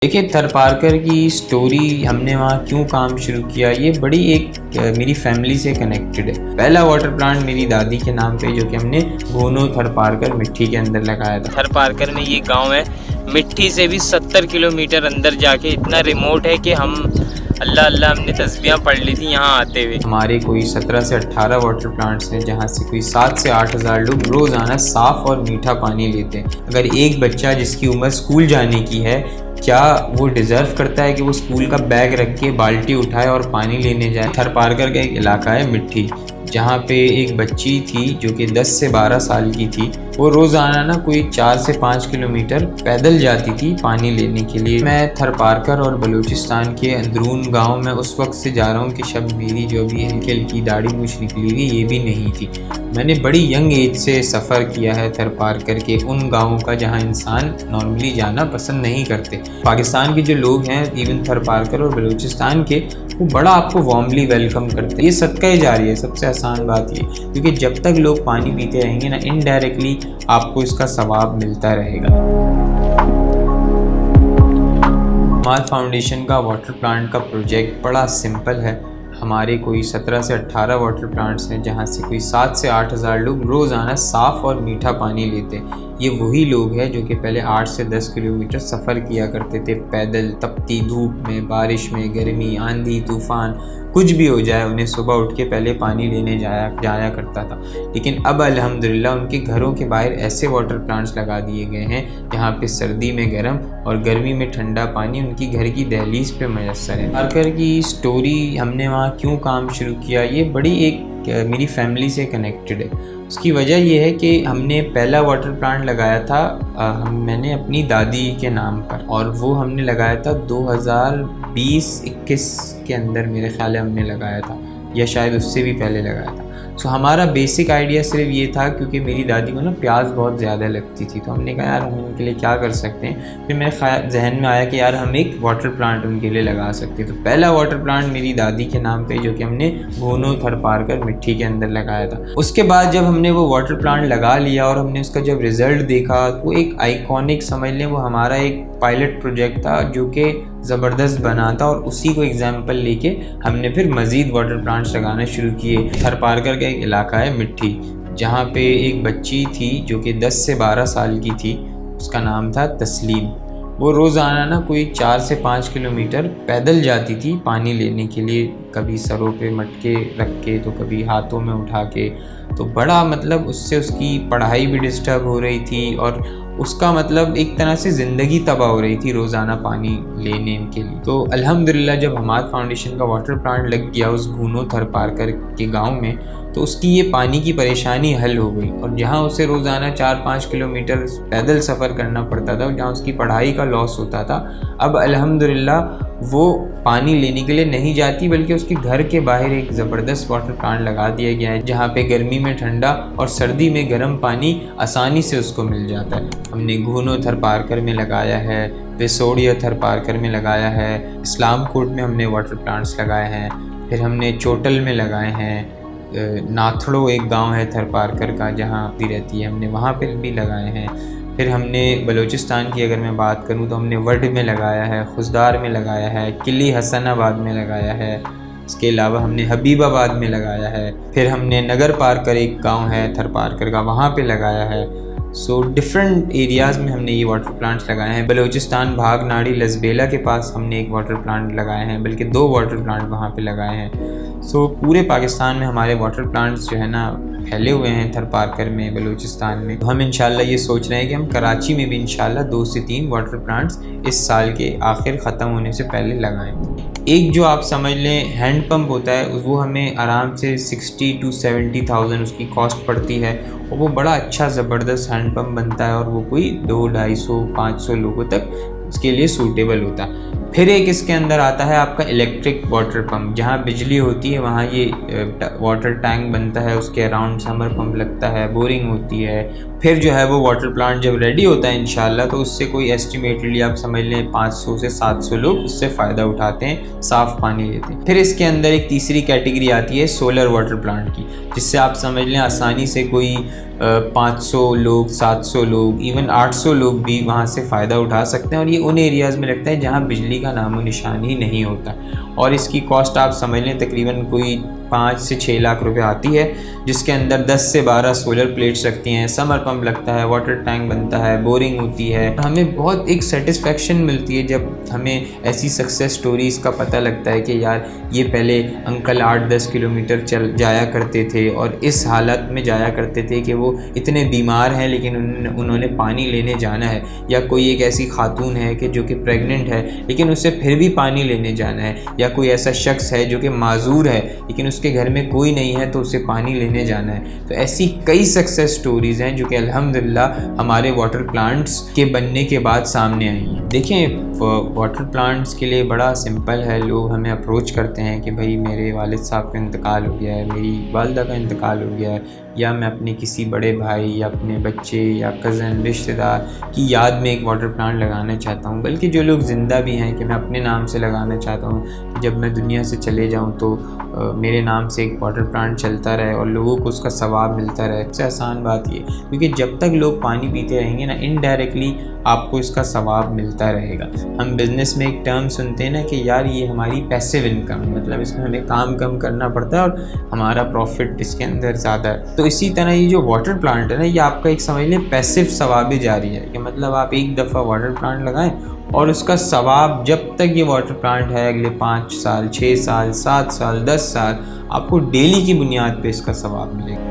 دیکھیے تھر پارکر کی سٹوری ہم نے وہاں کیوں کام شروع کیا، یہ بڑی ایک میری فیملی سے کنیکٹڈ ہے۔ پہلا واٹر پلانٹ میری دادی کے نام پہ جو کہ ہم نے گھونو تھر پارکر مٹھی کے اندر لگایا تھا۔ تھر پارکر میں یہ گاؤں ہے، مٹھی سے بھی 70 کلومیٹر اندر جا کے، اتنا ریموٹ ہے کہ ہم اللہ ہم نے تسبیحاں پڑھ لی تھی یہاں آتے ہوئے۔ ہمارے کوئی 17 سے 18 واٹر پلانٹس ہیں جہاں سے کوئی 7 سے 8 ہزار لوگ روزانہ صاف اور میٹھا پانی لیتے ہیں۔ اگر ایک بچہ جس کی عمر اسکول جانے کی ہے، کیا وہ ڈیزرو کرتا ہے کہ وہ اسکول کا بیگ رکھ کے بالٹی اٹھائے اور پانی لینے جائے؟ تھر پارکر کا ایک علاقہ ہے مٹھی، جہاں پہ ایک بچی تھی جو کہ 10 سے 12 سال کی تھی۔ وہ روزانہ کوئی 4 سے 5 کلومیٹر پیدل جاتی تھی پانی لینے کے لیے۔ میں تھر پارکر اور بلوچستان کے اندرون گاؤں میں اس وقت سے جا رہا ہوں کہ شب میری جو بھی ہلکی ہلکی داڑھی مجھ نکلی ہوئی یہ بھی نہیں تھی۔ میں نے بڑی ینگ ایج سے سفر کیا ہے تھر پارکر کے ان گاؤں کا جہاں انسان نارملی جانا پسند نہیں کرتے۔ پاکستان کے جو لوگ ہیں ایون تھر پارکر اور بلوچستان کے، وہ بڑا آپ کو وارملی ویلکم کرتے ہیں۔ یہ صدقہ جاریہ ہے، سب سے آسان بات یہ، کیونکہ جب تک لوگ پانی پیتے رہیں گے نا، انڈائریکٹلی آپ کو اس کا ثواب ملتا رہے گا۔ ہمارا فاؤنڈیشن کا واٹر پلانٹ کا پروجیکٹ بڑا سمپل ہے۔ ہمارے کوئی 17 سے 18 واٹر پلانٹس ہیں جہاں سے کوئی 7 سے 8 ہزار لوگ روزانہ صاف اور میٹھا پانی لیتے ہیں۔ یہ وہی لوگ ہیں جو کہ پہلے 8 سے 10 کلومیٹر سفر کیا کرتے تھے پیدل، تپتی دھوپ میں، بارش میں، گرمی، آندھی، طوفان، کچھ بھی ہو جائے انہیں صبح اٹھ کے پہلے پانی لینے جایا کرتا تھا۔ لیکن اب الحمدللہ ان کے گھروں کے باہر ایسے واٹر پلانٹس لگا دیے گئے ہیں جہاں پہ سردی میں گرم اور گرمی میں ٹھنڈا پانی ان کی گھر کی دہلیز پہ میسر ہے۔ پارکر کی سٹوری ہم نے وہاں کیوں کام شروع کیا، یہ بڑی ایک میری فیملی سے کنیکٹڈ ہے۔ اس کی وجہ یہ ہے کہ ہم نے پہلا واٹر پلانٹ لگایا تھا میں نے اپنی دادی کے نام پر، اور وہ ہم نے لگایا تھا 2020-21 کے اندر، میرے خیال ہے ہم نے لگایا تھا، یا شاید اس سے بھی پہلے لگایا تھا۔ سو ہمارا بیسک آئیڈیا صرف یہ تھا، کیونکہ میری دادی کو نا پیاز بہت زیادہ لگتی تھی، تو ہم نے کہا یار ہم ان کے لیے کیا کر سکتے ہیں۔ پھر میرے ذہن میں آیا کہ یار ہم ایک واٹر پلانٹ ان کے لیے لگا سکتے ہیں۔ تو پہلا واٹر پلانٹ میری دادی کے نام پہ جو کہ ہم نے گھونو تھر پارکر مٹھی کے اندر لگایا تھا۔ اس کے بعد جب ہم نے وہ واٹر پلانٹ لگا لیا اور ہم نے اس کا جب رزلٹ دیکھا، وہ ایک آئیکونک سمجھ لیں، وہ ہمارا ایک پائلٹ پروجیکٹ تھا جو کہ زبردست بنا تھا، اور اسی کو ایگزامپل لے کے ہم نے پھر مزید واٹر پلانٹس لگانا شروع کیے۔ تھر پارکر کا ایک علاقہ ہے مٹھی، جہاں پہ ایک بچی تھی جو کہ 10 سے 12 سال کی تھی، اس کا نام تھا تسلیم۔ وہ روزانہ کوئی 4 سے 5 کلومیٹر پیدل جاتی تھی پانی لینے کے لیے، کبھی سروں پہ مٹکے رکھ کے تو کبھی ہاتھوں میں اٹھا کے۔ تو بڑا مطلب اس سے اس کی پڑھائی بھی ڈسٹرب ہو رہی تھی، اور اس کا مطلب ایک طرح سے زندگی تباہ ہو رہی تھی روزانہ پانی لینے کے لیے۔ تو الحمدللہ جب ہمارا فاؤنڈیشن کا واٹر پلانٹ لگ گیا اس گھونو تھر پارکر کے گاؤں میں، تو اس کی یہ پانی کی پریشانی حل ہو گئی، اور جہاں اسے روزانہ 4-5 کلومیٹر پیدل سفر کرنا پڑتا تھا، جہاں اس کی پڑھائی کا لاس ہوتا تھا، اب الحمدللہ وہ پانی لینے کے لیے نہیں جاتی، بلکہ اس کے گھر کے باہر ایک زبردست واٹر پلانٹ لگا دیا گیا ہے جہاں پہ گرمی میں ٹھنڈا اور سردی میں گرم پانی آسانی سے اس کو مل جاتا ہے۔ ہم نے گھونو تھر پارکر میں لگایا ہے، ویسوڑیا تھر پارکر میں لگایا ہے، اسلام کوٹ میں ہم نے واٹر پلانٹس لگائے ہیں، پھر ہم نے چوٹل میں لگائے ہیں، ناتھڑو ایک گاؤں ہے تھر پارکر کا جہاں بھی رہتی ہے، ہم نے وہاں پہ بھی لگائے ہیں۔ پھر ہم نے بلوچستان کی اگر میں بات کروں تو ہم نے وڈ میں لگایا ہے، خزدار میں لگایا ہے، قلی حسن آباد میں لگایا ہے، اس کے علاوہ ہم نے حبیب آباد میں لگایا ہے، پھر ہم نے نگر پارکر ایک گاؤں ہے تھر پارکر کا، وہاں پہ لگایا ہے۔ سو ڈفرینٹ ایریاز میں ہم نے یہ واٹر پلانٹس لگائے ہیں۔ بلوچستان بھاگ ناڑی لزبیلا کے پاس ہم نے ایک واٹر پلانٹ لگائے ہیں، بلکہ 2 واٹر پلانٹ وہاں پہ لگائے ہیں۔ سو پورے پاکستان میں ہمارے واٹر پلانٹس جو ہے نا پھیلے ہوئے ہیں، تھر پارکر میں، بلوچستان میں۔ ہم انشاءاللہ یہ سوچ رہے ہیں کہ ہم کراچی میں بھی انشاءاللہ 2 سے 3 واٹر پلانٹس اس سال کے آخر ختم ہونے سے پہلے لگائیں۔ ایک جو آپ سمجھ لیں ہینڈ پمپ ہوتا ہے، وہ ہمیں آرام سے 60 to 70,000 اس کی کاسٹ پڑتی ہے، اور وہ بڑا اچھا زبردست ہینڈ پمپ بنتا ہے، اور وہ کوئی 200-250-500 لوگوں تک اس کے لیے سوٹیبل ہوتا ہے۔ پھر ایک اس کے اندر آتا ہے آپ کا الیکٹرک واٹر پمپ، جہاں بجلی ہوتی ہے وہاں یہ واٹر ٹینک بنتا ہے، اس کے اراؤنڈ سمر پمپ لگتا ہے، بورنگ ہوتی ہے. پھر جو ہے وہ واٹر پلانٹ جب ریڈی ہوتا ہے انشاءاللہ تو اس سے کوئی ایسٹیمیٹلی آپ سمجھ لیں 500 سے 700 لوگ اس سے فائدہ اٹھاتے ہیں، صاف پانی لیتے ہیں. پھر اس کے اندر ایک تیسری کیٹیگری آتی ہے سولر واٹر پلانٹ کی، جس سے آپ سمجھ لیں آسانی سے کوئی 500 لوگ، 700 لوگ، ایون 800 لوگ بھی وہاں سے فائدہ اٹھا سکتے ہیں. اور یہ ان ایریاز میں لگتا ہے جہاں بجلی کا نام و نشان ہی نہیں ہوتا. اور اس کی کاسٹ آپ سمجھ لیں تقریباً کوئی 5 سے 6 لاکھ روپے آتی ہے، جس کے اندر 10 سے 12 سولر پلیٹس رکھتی ہیں، سمر پمپ لگتا ہے، واٹر ٹینک بنتا ہے، بورنگ ہوتی ہے. ہمیں بہت ایک سیٹسفیکشن ملتی ہے جب ہمیں ایسی سکسیس سٹوریز کا پتہ لگتا ہے کہ یار یہ پہلے انکل 8-10 کلومیٹر چل جایا کرتے تھے اور اس حالت میں جایا کرتے تھے کہ وہ اتنے بیمار ہیں لیکن انہوں نے پانی لینے جانا ہے. یا کوئی ایک ایسی خاتون ہے کہ جو کہ پریگننٹ ہے لیکن اسے پھر بھی پانی لینے جانا ہے. یا کوئی ایسا شخص ہے جو کہ معذور ہے لیکن اس کے گھر میں کوئی نہیں ہے تو اسے پانی لینے جانا ہے. تو ایسی کئی سکسیس سٹوریز ہیں جو کہ الحمدللہ ہمارے واٹر پلانٹس کے بننے کے بعد سامنے آئی ہیں. دیکھیں واٹر پلانٹس کے لیے بڑا سمپل ہے. لوگ ہمیں اپروچ کرتے ہیں کہ بھائی میرے والد صاحب کا انتقال ہو گیا ہے، میری والدہ کا انتقال ہو گیا ہے، یا میں اپنے کسی بڑے بھائی یا اپنے بچے یا کزن رشتہ دار کی یاد میں ایک واٹر پلانٹ لگانا چاہتا ہوں. بلکہ جو لوگ زندہ بھی ہیں کہ میں اپنے نام سے لگانا چاہتا ہوں کہ جب میں دنیا سے چلے جاؤں تو میرے نام سے ایک واٹر پلانٹ چلتا رہے اور لوگوں کو اس کا ثواب ملتا رہے. سب سے آسان بات یہ، کیونکہ جب تک لوگ پانی پیتے رہیں گے نا انڈائریکٹلی آپ کو اس کا ثواب ملتا رہے گا. ہم بزنس میں ایک ٹرم سنتے ہیں نا کہ یار یہ ہماری پیسیو انکم، مطلب اس میں ہمیں کام کم کرنا پڑتا ہے اور ہمارا پروفٹ اس کے اندر زیادہ ہے. تو اسی طرح یہ جو واٹر پلانٹ ہے نا یہ آپ کا ایک سمجھ لیں پیسیو ثواب جاری ہے، کہ مطلب آپ ایک دفعہ واٹر پلانٹ لگائیں اور اس کا ثواب جب تک یہ واٹر پلانٹ ہے اگلے 5 سال، 6 سال، 7 سال، 10 سال آپ کو ڈیلی کی بنیاد پہ اس کا ثواب ملے گا.